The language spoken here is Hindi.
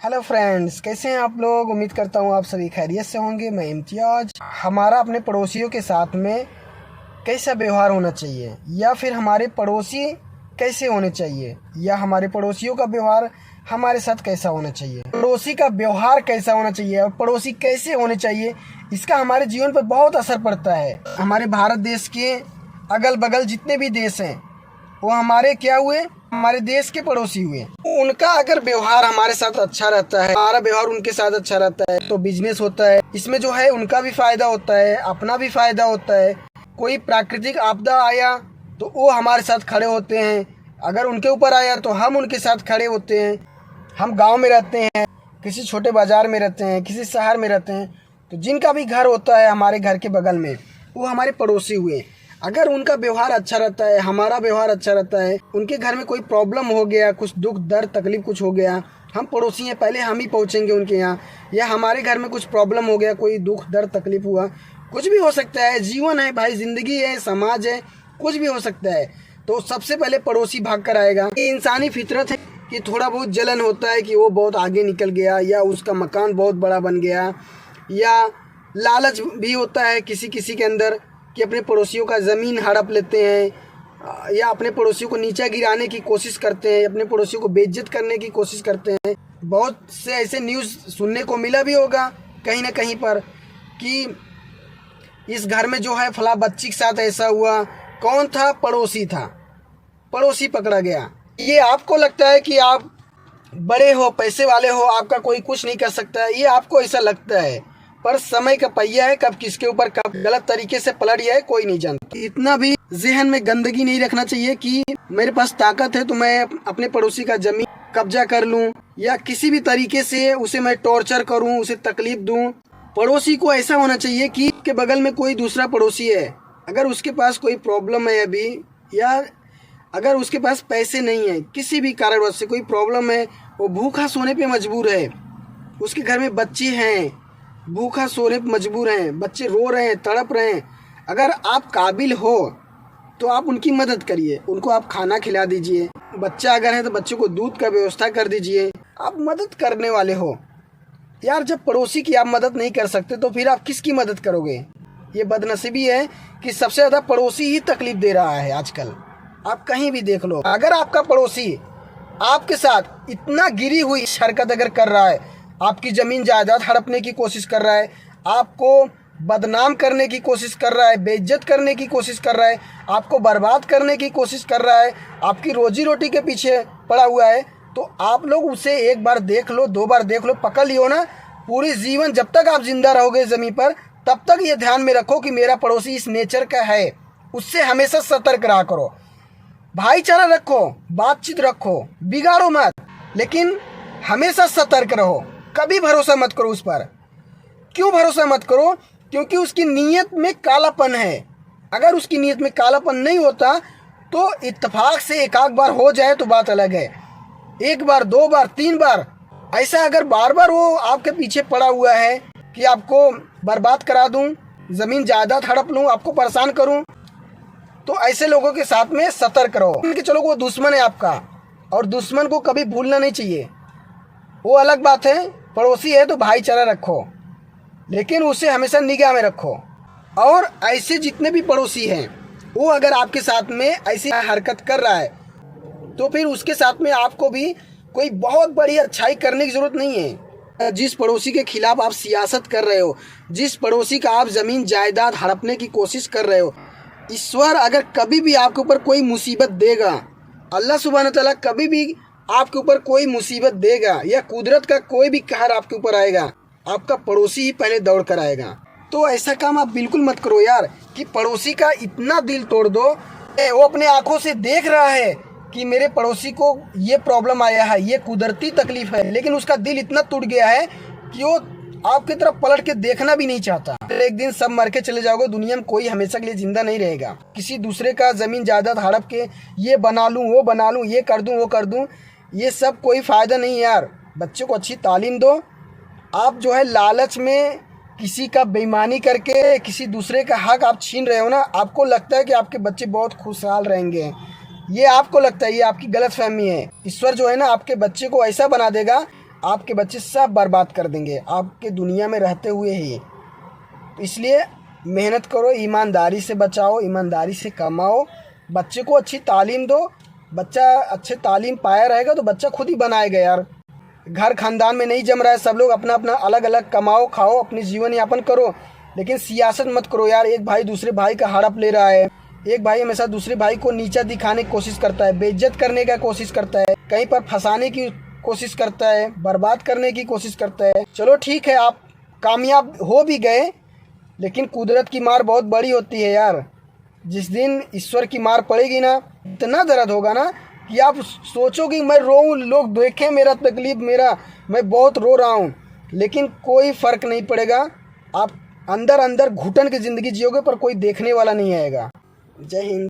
हेलो फ्रेंड्स, कैसे हैं आप लोग। उम्मीद करता हूँ आप सभी खैरियत से होंगे। मैं इम्तियाज। हमारा अपने पड़ोसियों के साथ में कैसा व्यवहार होना चाहिए, या फिर हमारे पड़ोसी कैसे होने चाहिए, या हमारे पड़ोसियों का व्यवहार हमारे साथ कैसा होना चाहिए, पड़ोसी का व्यवहार कैसा होना चाहिए और पड़ोसी कैसे होने चाहिए, इसका हमारे जीवन पर बहुत असर पड़ता है। हमारे भारत देश के अगल बगल जितने भी देश हैं वो हमारे क्या हुए, हमारे देश के पड़ोसी हुए। उनका अगर व्यवहार हमारे साथ अच्छा रहता है, हमारा व्यवहार उनके साथ अच्छा रहता है, तो बिजनेस होता है। इसमें जो है उनका भी फायदा होता है, अपना भी फायदा होता है। कोई प्राकृतिक आपदा आया तो वो हमारे साथ खड़े होते हैं, अगर उनके ऊपर आया तो हम उनके साथ खड़े होते हैं। हम गाँव में रहते हैं, किसी छोटे बाज़ार में रहते हैं, किसी शहर में रहते हैं, तो जिनका भी घर होता है हमारे घर के बगल में, वो हमारे पड़ोसी हुए। अगर उनका व्यवहार अच्छा रहता है, हमारा व्यवहार अच्छा रहता है, उनके घर में कोई प्रॉब्लम हो गया, कुछ दुख दर्द तकलीफ कुछ हो गया, हम पड़ोसी हैं, पहले हम ही पहुंचेंगे उनके यहाँ। या हमारे घर में कुछ प्रॉब्लम हो गया, कोई दुख दर्द तकलीफ हुआ, कुछ भी हो सकता है, जीवन है भाई, ज़िंदगी है, समाज है, कुछ भी हो सकता है। तो सबसे पहले पड़ोसी भाग कर आएगा। ये इंसानी फितरत है कि थोड़ा बहुत जलन होता है कि वो बहुत आगे निकल गया, या उसका मकान बहुत बड़ा बन गया, या लालच भी होता है किसी किसी के अंदर कि अपने पड़ोसियों का ज़मीन हड़प लेते हैं, या अपने पड़ोसियों को नीचा गिराने की कोशिश करते हैं, अपने पड़ोसियों को बेइज्जत करने की कोशिश करते हैं। बहुत से ऐसे न्यूज़ सुनने को मिला भी होगा कहीं ना कहीं पर कि इस घर में जो है फला बच्ची के साथ ऐसा हुआ। कौन था? पड़ोसी था, पड़ोसी पकड़ा गया। ये आपको लगता है कि आप बड़े हो, पैसे वाले हो, आपका कोई कुछ नहीं कर सकता है, ये आपको ऐसा लगता है, पर समय का पहिया है, कब किसके ऊपर कब गलत तरीके से पलट जाए कोई नहीं जानता। इतना भी जहन में गंदगी नहीं रखना चाहिए कि मेरे पास ताकत है तो मैं अपने पड़ोसी का जमीन कब्जा कर लूं, या किसी भी तरीके से उसे मैं टॉर्चर करूं, उसे तकलीफ दूं। पड़ोसी को ऐसा होना चाहिए कि के बगल में कोई दूसरा पड़ोसी है, अगर उसके पास कोई प्रॉब्लम है अभी, या अगर उसके पास पैसे नहीं है, किसी भी कारणवश से कोई प्रॉब्लम है, वो भूखा सोने पे मजबूर है, उसके घर में बच्चे हैं, भूखा सोने पे मजबूर हैं, बच्चे रो रहे हैं, तड़प रहे हैं, अगर आप काबिल हो तो आप उनकी मदद करिए, उनको आप खाना खिला दीजिए। बच्चा अगर है तो बच्चे को दूध का व्यवस्था कर दीजिए। आप मदद करने वाले हो यार। जब पड़ोसी की आप मदद नहीं कर सकते तो फिर आप किसकी मदद करोगे। ये बदनसीबी है कि सबसे ज़्यादा पड़ोसी ही तकलीफ दे रहा है आजकल। आप कहीं भी देख लो, अगर आपका पड़ोसी आपके साथ इतना गिरी हुई हरकत अगर कर रहा है, आपकी ज़मीन जायदाद हड़पने की कोशिश कर रहा है, आपको बदनाम करने की कोशिश कर रहा है, बेइज्जत करने की कोशिश कर रहा है, आपको बर्बाद करने की कोशिश कर रहा है, आपकी रोजी रोटी के पीछे पड़ा हुआ है, तो आप लोग उसे एक बार देख लो, दो बार देख लो, पकड़ लियो ना। पूरी जीवन जब तक आप जिंदा रहोगे ज़मीन पर, तब तक ये ध्यान में रखो कि मेरा पड़ोसी इस नेचर का है, उससे हमेशा सतर्क रहा करो, भाईचारा रखो, बातचीत रखो, बिगाड़ो मत, लेकिन हमेशा सतर्क रहो। कभी भरोसा मत करो उस पर। क्यों भरोसा मत करो? क्योंकि उसकी नीयत में कालापन है। अगर उसकी नीयत में कालापन नहीं होता तो इत्तेफाक से एक आध बार हो जाए तो बात अलग है, एक बार, दो बार, तीन बार, ऐसा अगर बार बार वो आपके पीछे पड़ा हुआ है कि आपको बर्बाद करा दूं, ज़मीन जायदाद हड़प लूं, आपको परेशान करूं, तो ऐसे लोगों के साथ में सतर्क रहो। कि चलो वो दुश्मन है आपका, और दुश्मन को कभी भूलना नहीं चाहिए, वो अलग बात है। पड़ोसी है तो भाईचारा रखो, लेकिन उसे हमेशा निगाह में रखो। और ऐसे जितने भी पड़ोसी हैं, वो अगर आपके साथ में ऐसी हरकत कर रहा है तो फिर उसके साथ में आपको भी कोई बहुत बड़ी अच्छाई करने की ज़रूरत नहीं है। जिस पड़ोसी के खिलाफ आप सियासत कर रहे हो, जिस पड़ोसी का आप ज़मीन जायदाद हड़पने की कोशिश कर रहे हो, ईश्वर अगर कभी भी आपके ऊपर कोई मुसीबत देगा, अल्लाह सुब्हान तआला कभी भी आपके ऊपर कोई मुसीबत देगा, या कुदरत का कोई भी कहर आपके ऊपर आएगा, आपका पड़ोसी ही पहले दौड़ कर आएगा। तो ऐसा काम आप बिल्कुल मत करो यार कि पड़ोसी का इतना दिल तोड़ दो। वो अपने आंखों से देख रहा है कि मेरे पड़ोसी को ये प्रॉब्लम आया है, ये कुदरती तकलीफ है, लेकिन उसका दिल इतना टूट गया है कि वो आपकी तरफ पलट के देखना भी नहीं चाहता। एक दिन सब मर के चले जाओगे, दुनिया में कोई हमेशा के लिए जिंदा नहीं रहेगा। किसी दूसरे का ज़मीन जायदाद हड़प के ये बना लूँ, वो बना लूँ, ये कर दूँ, वो कर दूँ, ये सब कोई फ़ायदा नहीं यार। बच्चों को अच्छी तालीम दो। आप जो है लालच में किसी का बेईमानी करके किसी दूसरे का हक आप छीन रहे हो ना, आपको लगता है कि आपके बच्चे बहुत खुशहाल रहेंगे, ये आपको लगता है, ये आपकी गलत फहमी है। ईश्वर जो है ना आपके बच्चे को ऐसा बना देगा आपके बच्चे सब बर्बाद कर देंगे आपके दुनिया में रहते हुए ही। इसलिए मेहनत करो, ईमानदारी से बचाओ, ईमानदारी से कमाओ, बच्चे को अच्छी तालीम दो। बच्चा अच्छे तालीम पाया रहेगा तो बच्चा खुद ही बनाएगा यार। घर खानदान में नहीं जम रहा है, सब लोग अपना अपना अलग अलग कमाओ खाओ, अपनी जीवन यापन करो, लेकिन सियासत मत करो यार। एक भाई दूसरे भाई का हड़प ले रहा है, एक भाई हमेशा दूसरे भाई को नीचा दिखाने की कोशिश करता है, बेइज्जत करने का कोशिश करता है, कहीं पर फंसाने की कोशिश करता है, बर्बाद करने की कोशिश करता है। चलो ठीक है, आप कामयाब हो भी गए, लेकिन कुदरत की मार बहुत बड़ी होती है यार। जिस दिन ईश्वर की मार पड़ेगी ना, इतना दर्द होगा ना कि आप सोचोगे मैं रोऊं, लोग देखें मेरा तकलीफ, मैं बहुत रो रहा हूँ, लेकिन कोई फ़र्क नहीं पड़ेगा। आप अंदर अंदर घुटन की ज़िंदगी जियोगे पर कोई देखने वाला नहीं आएगा। जय हिंद।